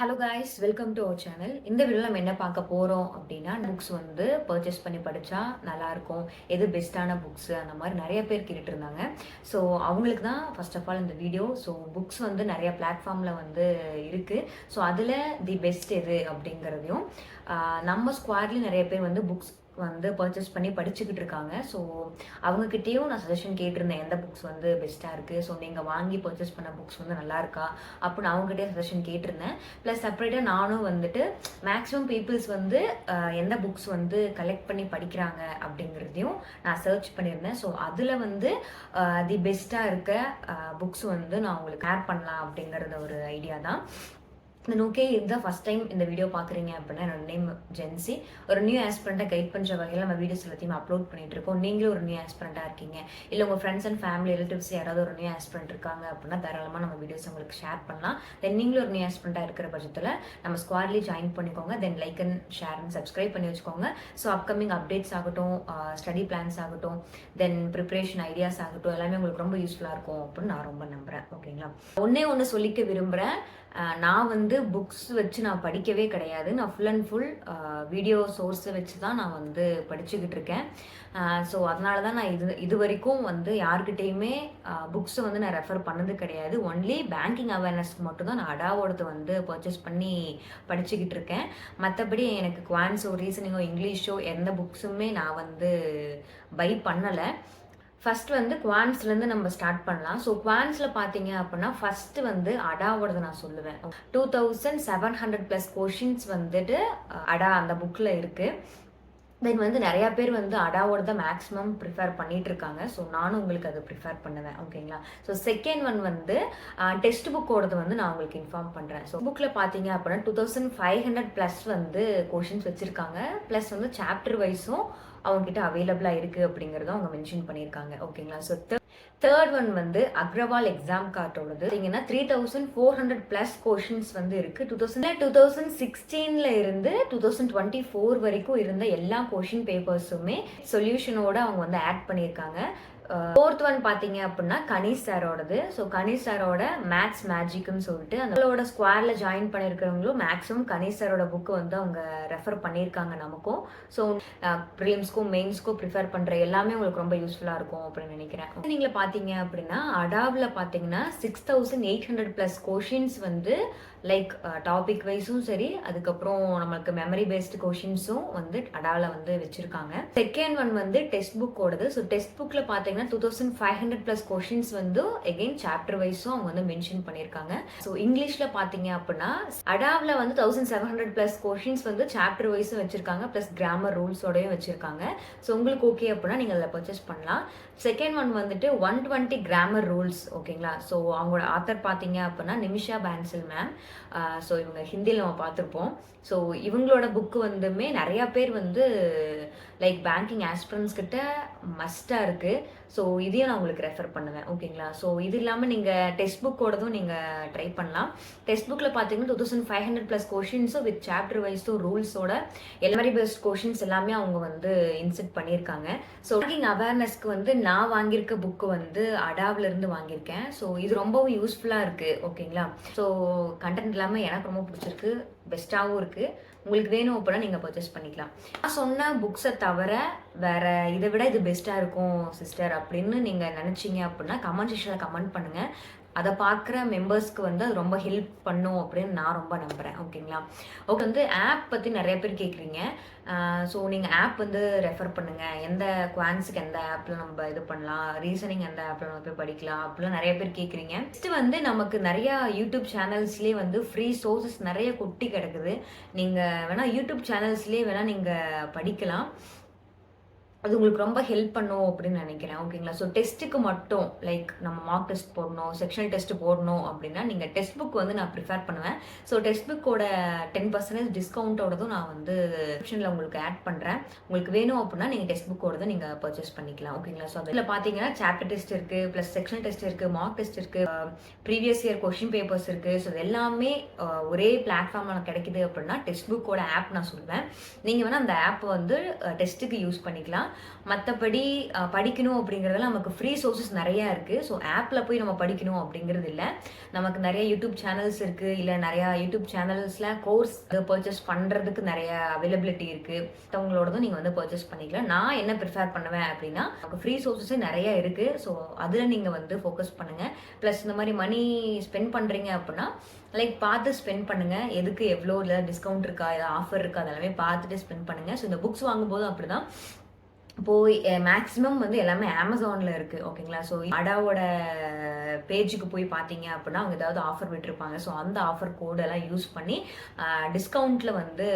Hello guys, welcome to our channel. இந்த வீடியோவில் நம்ம என்ன பார்க்க போகிறோம் அப்படின்னா, புக்ஸ் வந்து பர்ச்சேஸ் பண்ணி படித்தா நல்லாயிருக்கும், எது பெஸ்ட்டான புக்ஸு அந்த மாதிரி நிறைய பேர் கேட்டுட்டு இருந்தாங்க. ஸோ அவங்களுக்கு தான் ஃபர்ஸ்ட் ஆஃப் ஆல் இந்த வீடியோ. ஸோ புக்ஸ் வந்து நிறைய பிளாட்ஃபார்மில் வந்து இருக்குது. ஸோ அதில் தி பெஸ்ட் எது அப்படிங்கிறதையும், நம்ம ஸ்குவாட்லேயும் நிறைய பேர் வந்து புக்ஸ் வந்து பர்ச்சேஸ் பண்ணி படிச்சுக்கிட்டு இருக்காங்க. ஸோ அவங்கக்கிட்டேயும் நான் சஜஷன் கேட்டிருந்தேன், எந்த புக்ஸ் வந்து பெஸ்ட்டாக இருக்குது, ஸோ நீங்கள் வாங்கி பர்ச்சேஸ் பண்ண புக்ஸ் வந்து நல்லா இருக்கா அப்படின்னு அவங்ககிட்டே சஜஷன் கேட்டிருந்தேன். ப்ளஸ் செப்பரேட்டாக நானும் வந்துட்டு மேக்ஸிமம் பீப்புள்ஸ் வந்து எந்த புக்ஸ் வந்து கலெக்ட் பண்ணி படிக்கிறாங்க அப்படிங்கிறதையும் நான் சர்ச் பண்ணியிருந்தேன். ஸோ அதில் வந்து தி பெஸ்ட்டாக இருக்க புக்ஸ் வந்து நான் உங்களுக்கு ஷேர் பண்ணலாம் அப்படிங்கிறது ஒரு ஐடியா தான். ஓகே, இதுதான் ஃபஸ்ட் டைம் இந்த வீடியோ பார்க்குறீங்க அப்படின்னா, என்னோட நேம் ஜென்சி. ஒரு நியூ ஆஸ்பிரண்ட்டை கைட் பண்ணுற வகையில் நம்ம வீடியோஸ் எல்லாத்தையும் அப்லோட் பண்ணிட்டு இருக்கோம். நீங்களும் ஒரு நியூ ஆஸ்பிரண்ட்டாக இருக்கீங்க, இல்லை உங்கள் ஃப்ரெண்ட்ஸ் அண்ட் ஃபேமிலி ரிலேட்டிவ்ஸ் யாராவது ஒரு நியூ ஆஸ்பிரண்ட் இருக்காங்க அப்படின்னா தாராளமாக நம்ம வீடியோஸ் உங்களுக்கு ஷேர் பண்ணலாம். தென் நீங்களும் ஒரு நியூ ஆஸ்பிரண்ட்டாக இருக்கிற பட்சத்தில் நம்ம ஸ்குவாட்லேயே ஜாயின் பண்ணிக்கோங்க. Then like and share and subscribe பண்ணி வச்சுக்கோங்க. ஸோ அப்கமிங் அப்டேட்ஸ் ஆகட்டும், ஸ்டடி பிளான்ஸ் ஆகட்டும், தென் ப்ரிப்பரேஷன் ஐடியாஸ் ஆகட்டும், எல்லாமே உங்களுக்கு ரொம்ப யூஸ்ஃபுல்லாக இருக்கும் அப்படின்னு நான் ரொம்ப நம்புகிறேன். ஓகேங்களா? ஒன்று சொல்லிக்க விரும்புகிறேன். நான் வந்து புக்ஸ் வச்சு நான் படிக்கவே கிடையாது. நான் ஃபுல் அண்ட் ஃபுல் வீடியோ சோர்ஸை வச்சு தான் நான் வந்து படிச்சுக்கிட்டு இருக்கேன். ஸோ அதனால தான் நான் இது வரைக்கும் வந்து யார்கிட்டேயுமே புக்ஸை வந்து நான் ரெஃபர் பண்ணது கிடையாது. ஒன்லி பேங்கிங் அவேர்னஸ்க்கு மட்டும்தான் நான் அடாவோடது வந்து பர்ச்சேஸ் பண்ணி படிச்சுக்கிட்டு இருக்கேன். மற்றபடி எனக்கு குவான்ஸோ, ரீசனிங்கோ, இங்கிலீஷோ எந்த புக்ஸுமே நான் வந்து பை பண்ணலை. ஃபஸ்ட் வந்து குவான்ஸ்லேருந்து நம்ம ஸ்டார்ட் பண்ணலாம். ஸோ குவான்ஸில் பார்த்தீங்க அப்படின்னா ஃபஸ்ட்டு வந்து அடாவோடது நான் சொல்லுவேன். 2700+ கொஷின்ஸ் வந்துட்டு அடா அந்த புக்கில் இருக்குது. தென் வந்து நிறையா பேர் வந்து அடாவோட தான் மேக்ஸிமம் ப்ரிஃபேர் பண்ணிட்டு இருக்காங்க. ஸோ நானும் உங்களுக்கு அதை ப்ரிஃபேர் பண்ணுவேன். ஓகேங்களா? ஸோ செகண்ட் ஒன் வந்து டெக்ஸ்ட் புக்கோடது வந்து நான் உங்களுக்கு இன்ஃபார்ம் பண்ணுறேன். ஸோ புக்கில் பார்த்தீங்க அப்படின்னா 2500+ வந்து கொஷின்ஸ் வச்சுருக்காங்க. ப்ளஸ் வந்து சாப்டர் வைஸும் அவங்ககிட்ட அவைலபிளாக இருக்குது அப்படிங்கிறத அவங்க மென்ஷன் பண்ணியிருக்காங்க. ஓகேங்களா? ஸோ தேர்ட் ஒன் வந்து அக்ரவால் எக்ஸாம் கார்டோடது பார்த்தீங்கன்னா 3400+ கொஷின்ஸ் வந்து இருக்குது. 2016 இருந்து 2024 வரைக்கும் இருந்த எல்லா கொஷின் பேப்பர்ஸுமே சொல்யூஷனோட அவங்க வந்து ஆட் பண்ணியிருக்காங்க. ஃபோர்த் ஒன் பார்த்தீங்க அப்படின்னா கணேஷ் சாரோடது. ஸோ கணேஷ் சாரோட மேத்ஸ் மேஜிக்னு சொல்லிட்டு அதோட ஸ்குவாடில் ஜாயின் பண்ணியிருக்கிறவங்களும் மேக்ஸிமம் கணேஷ் சாரோட புக்கு வந்து அவங்க ரெஃபர் பண்ணியிருக்காங்க நமக்கும். ஸோ ப்ரிலிம்ஸ்க்கும் மெயின்ஸ்க்கும் ப்ரிஃபர் பண்ணுற எல்லாமே உங்களுக்கு ரொம்ப யூஸ்ஃபுல்லாக இருக்கும் அப்படின்னு நினைக்கிறேன். நீங்கள் பார்த்தீங்க அப்படின்னா அடாவில் பார்த்தீங்கன்னா 6800+ கொஷின்ஸ் வந்து லைக் டாபிக் வைஸும் சரி, அதுக்கப்புறம் நம்மளுக்கு மெமரி பேஸ்டு கொஷின்ஸும் வந்து அடாவில் வந்து வச்சுருக்காங்க. செகண்ட் ஒன் வந்து டெக்ஸ்ட் புக்கோடது. ஸோ டெக்ஸ்ட் புக்கில் பார்த்தீங்கன்னா 2500+ கொஷின்ஸ் வந்து எகெயின் சாப்டர் வைஸும் அவங்க வந்து மென்ஷன் பண்ணியிருக்காங்க. ஸோ இங்கிலீஷில் பார்த்தீங்க அப்படின்னா அடாவில் வந்து 1700+ கொஷின்ஸ் வந்து சாப்டர் வைஸும் வச்சுருக்காங்க, ப்ளஸ் கிராமர் ரூல்ஸோடையும் வச்சுருக்காங்க. ஸோ உங்களுக்கு ஓகே அப்படின்னா நீங்கள் அதில் பர்ச்சேஸ் பண்ணலாம். செகண்ட் ஒன் வந்துட்டு 120 கிராமர் ரூல்ஸ். ஓகேங்களா? ஸோ அவங்களோட ஆத்தர் பார்த்தீங்க அப்படின்னா நிமிஷா பான்சில் மேம். ஸோ இவங்க ஹிந்தியில் நம்ம பார்த்துருப்போம். ஸோ இவங்களோட புக்கு வந்துமே நிறையா பேர் வந்து லைக் பேங்கிங் ஆஸ்பிரன்ஸ் கிட்ட மஸ்ட்டாக இருக்குது. ஸோ இதையும் நான் உங்களுக்கு ரெஃபர் பண்ணுவேன். ஓகேங்களா? ஸோ இது இல்லாமல் நீங்கள் டெக்ஸ்ட் புக்கோடதும் நீங்கள் ட்ரை பண்ணலாம். டெக்ஸ்ட் புக்கில் பார்த்தீங்கன்னா 2500+ கொஷின்ஸும் வித் சாப்டர் வைஸும் ரூல்ஸோட எல்மெரி பெஸ்ட் கொஷின்ஸ் எல்லாமே அவங்க வந்து இன்செர்ட் பண்ணியிருக்காங்க. ஸோ பேங்கிங் அவேர்னஸ்க்கு வந்து நான் வாங்கியிருக்க புக்கு வந்து அடாவிலேருந்து வாங்கியிருக்கேன். ஸோ இது ரொம்பவும் யூஸ்ஃபுல்லாக இருக்குது. ஓகேங்களா? ஸோ கண்டென்ட் எல்லாமே எனக்கு ரொம்ப பிடிச்சிருக்கு, பெஸ்ட்டாகவும் இருக்குது. உங்களுக்கு வேணும் அப்படின்னா நீங்கள் பர்ச்சேஸ் பண்ணிக்கலாம். நான் சொன்ன புக்ஸை தவிர வேறு இதை விட இது பெஸ்ட்டாக இருக்கும் சிஸ்டர் அப்படின்னு நீங்கள் நினச்சிங்க அப்படின்னா கமெண்ட் செக்ஷனில் கமெண்ட் பண்ணுங்கள். அதை பார்க்குற மெம்பர்ஸ்க்கு வந்து அது ரொம்ப ஹெல்ப் பண்ணும் அப்படின்னு நான் ரொம்ப நம்புகிறேன். ஓகேங்களா? ஓகே, வந்து ஆப் பற்றி நிறைய பேர் கேட்குறீங்க. ஸோ நீங்கள் ஆப் வந்து ரெஃபர் பண்ணுங்கள், எந்த குவான்ஸுக்கு எந்த ஆப்பில் நம்ம இது பண்ணலாம், ரீசனிங் எந்த ஆப்பில் நம்ம போய் படிக்கலாம் அப்படிலாம் நிறைய பேர் கேட்குறீங்க. நெக்ஸ்ட்டு வந்து நமக்கு நிறையா யூடியூப் சேனல்ஸ்லேயே வந்து ஃப்ரீ சோர்சஸ் நிறைய கொட்டி கிடக்குது. நீங்கள் வேணால் யூடியூப் சேனல்ஸ்லேயே வேணால் நீங்கள் படிக்கலாம். அது உங்களுக்கு ரொம்ப ஹெல்ப் பண்ணும் அப்படின்னு நினைக்கிறேன். ஓகேங்களா? ஸோ டெஸ்ட்டுக்கு மட்டும் லைக் நம்ம மார்க் டெஸ்ட் போடணும், செக்ஷனல் டெஸ்ட் போடணும் அப்படின்னா நீங்கள் டெக்ஸ்ட் புக் வந்து நான் ப்ரிஃபர் பண்ணுவேன். ஸோ டெக்ஸ்ட் புக்கோட 10% டிஸ்கவுண்ட்டோடதும் நான் வந்து டிஸ்கிரிப்ஷனில் உங்களுக்கு ஆட் பண்ணுறேன். உங்களுக்கு வேணும் அப்படின்னா நீங்கள் டெக்ஸ்ட் புக்கோடதை நீங்கள் பர்ச்சேஸ் பண்ணிக்கலாம். ஓகேங்களா? ஸோ அதில் பார்த்தீங்கன்னா சாப்டர் டெஸ்ட் இருக்குது, ப்ளஸ் செக்ஷனல் டெஸ்ட் இருக்குது, மார்க் டெஸ்ட் இருக்குது, ப்ரீவியஸ் இயர் கொஷின் பேப்பர்ஸ் இருக்குது. ஸோ இது எல்லாமே ஒரே பிளாட்ஃபார்மில் கிடைக்குது அப்படின்னா டெக்ஸ்ட் புக்கோட ஆப் நான் சொல்லுவேன். நீங்கள் வேணால் அந்த ஆப் வந்து டெஸ்ட்டுக்கு யூஸ் பண்ணிக்கலாம். மற்றபடி படிக்கணும் அப்படிங்கிறதுல நமக்கு ஃப்ரீ சோர்சஸ் நிறையா இருக்குது. ஸோ ஆப்பில் போய் நம்ம படிக்கணும் அப்படிங்கிறது இல்லை. நமக்கு நிறைய யூடியூப் சேனல்ஸ் இருக்குது. இல்லை நிறையா யூடியூப் சேனல்ஸில் கோர்ஸ் பர்ச்சேஸ் பண்ணுறதுக்கு நிறைய அவைலபிலிட்டி இருக்குது. மற்றவங்களோடதும் நீங்கள் வந்து பர்ச்சேஸ் பண்ணிக்கலாம். நான் என்ன ப்ரிஃபேர் பண்ணுவேன் அப்படின்னா, நமக்கு ஃப்ரீ சோர்ஸஸே நிறைய இருக்குது. ஸோ அதில் நீங்கள் வந்து ஃபோக்கஸ் பண்ணுங்கள். ப்ளஸ் இந்த மாதிரி மணி ஸ்பெண்ட் பண்ணுறீங்க அப்படின்னா லைக் பார்த்து ஸ்பெண்ட் பண்ணுங்கள். எதுக்கு எவ்வளோ இல்லை டிஸ்கவுண்ட் இருக்கா, ஏதாவது ஆஃபர் இருக்கா, அதெல்லாமே பார்த்துட்டு ஸ்பெண்ட் பண்ணுங்கள். ஸோ இந்த புக்ஸ் வாங்கும்போதும் அப்படி தான் போய் மேக்ஸிமம் வந்து எல்லாமே அமேசானில் இருக்குது. ஓகேங்களா? ஸோ அடாவோட பேஜுக்கு போய் பார்த்தீங்க அப்படின்னா அவங்க ஏதாவது ஆஃபர் விட்டுருப்பாங்க. ஸோ அந்த ஆஃபர் கோடெல்லாம் யூஸ் பண்ணி டிஸ்கவுண்ட்டில் வந்து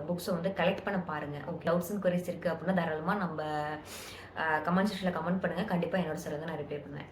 புக்ஸை வந்து கலெக்ட் பண்ண பாருங்கள். ஓகே, டவுட்ஸ் அண்ட் குவரிஸ் இருக்குது அப்படின்னா தாராளமாக நம்ம கமெண்ட் செக்ஷனில் கமெண்ட் பண்ணுங்கள். கண்டிப்பாக என்னோட சிலதை நான் ரிப்ளை பண்ணுவேன்.